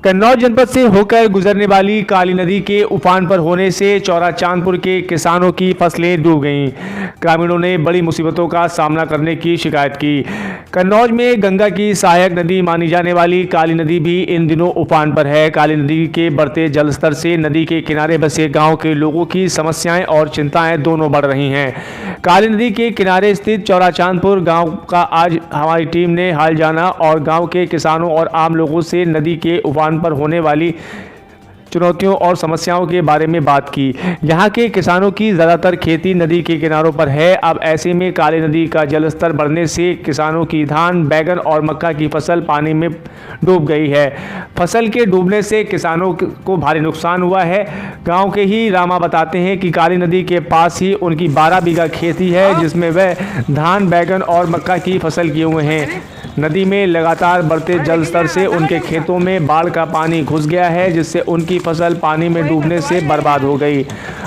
कन्नौज जनपद से होकर गुजरने वाली काली नदी के उफान पर होने से चौरा चांदपुर के किसानों की फसलें डूब गईं। ग्रामीणों ने बड़ी मुसीबतों का सामना करने की शिकायत की। कन्नौज में गंगा की सहायक नदी मानी जाने वाली काली नदी भी इन दिनों उफान पर है। काली नदी के बढ़ते जलस्तर से नदी के किनारे बसे गांव के लोगों की समस्याएं और चिंताएं दोनों बढ़ रही हैं। काली नदी के किनारे स्थित चौरा चांदपुर गाँव का आज हमारी टीम ने हाल जाना और गाँव के किसानों और आम लोगों से नदी के उफान पर होने वाली चुनौतियों और समस्याओं के बारे में बात की। यहाँ के किसानों की ज़्यादातर खेती नदी के किनारों पर है। अब ऐसे में काली नदी का जलस्तर बढ़ने से किसानों की धान, बैगन और मक्का की फसल पानी में डूब गई है। फसल के डूबने से किसानों को भारी नुकसान हुआ है। गांव के ही रामा बताते हैं कि काली नदी के पास ही उनकी 12 बीघा खेती है, जिसमें वह धान, बैगन और मक्का की फसल किए हुए हैं। नदी में लगातार बढ़ते जल स्तर से उनके खेतों में बाढ़ का पानी घुस गया है, जिससे उनकी फसल पानी में डूबने से बर्बाद हो गई।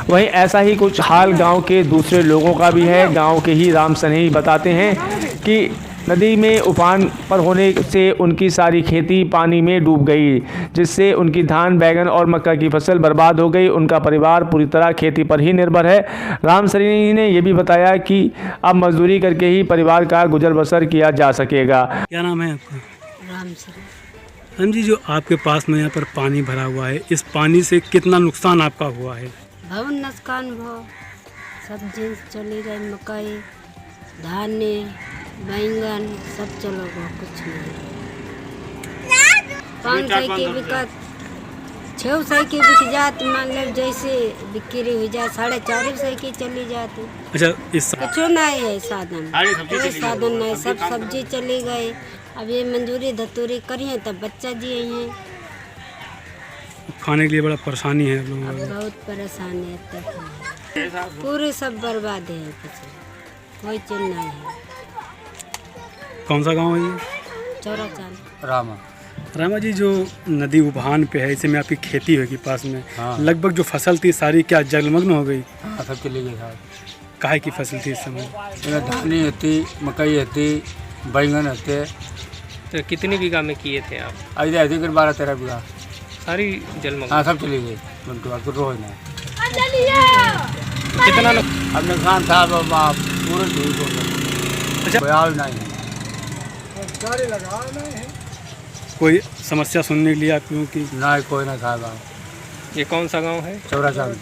वहीं ऐसा ही कुछ हाल गांव के दूसरे लोगों का भी है। गांव के ही राम सनेही बताते हैं कि नदी में उफान पर होने से उनकी सारी खेती पानी में डूब गई, जिससे उनकी धान, बैगन और मक्का की फसल बर्बाद हो गई। उनका परिवार पूरी तरह खेती पर ही निर्भर है। राम सनेही ने यह भी बताया कि अब मजदूरी करके ही परिवार का गुजर बसर किया जा सकेगा। क्या नाम है आपका? राम सनेही। राम जी, जो आपके पास में यहाँ पर पानी भरा हुआ है, इस पानी से कितना नुकसान आपका हुआ है? बहुत नुकसान भो, सब्जी चली गई, मकई, धान, बैंगन सब चलो गो, कुछ नहीं। 500 की बिकत 600 की बिक जात, मान लो जैसे बिक्री हो जाए 450 की चली जाती। अच्छा, इस कुछ नहीं है साधन, कोई साधन नहीं, सब सब्जी चली गई। अब ये मंजूरी धतूरी करिए तब बच्चा जिए हैं। खाने के लिए बड़ा परेशानी है आप लोगों अब को? बहुत परेशानी है, पूरे सब बर्बाद है, कुछ कोई चीज नहीं है। कौन सा गांव है ये? चौरा चांद। रामा जी, जो नदी उफान पे है, इसे में आपकी खेती होगी पास में, लगभग जो फसल थी सारी क्या जलमग्न हो गई? सब चली गई साहब। काहे की फसल थी इस समय? धानी होती, मकई होती, बैंगन होते। तो कितनी बीघा में किए थे आप? अभी ऐसे कर 12-13 बीघा सारी जलमग्न। हाँ, सब चली गई। रोज नहीं कितना अब नुकसान था, पूरे अच्छा, कोई हाल नहीं है। कोई समस्या सुनने के लिए आप लोगों की? ना कोई ना था। ये कौन सा गांव है? चौरा चांद।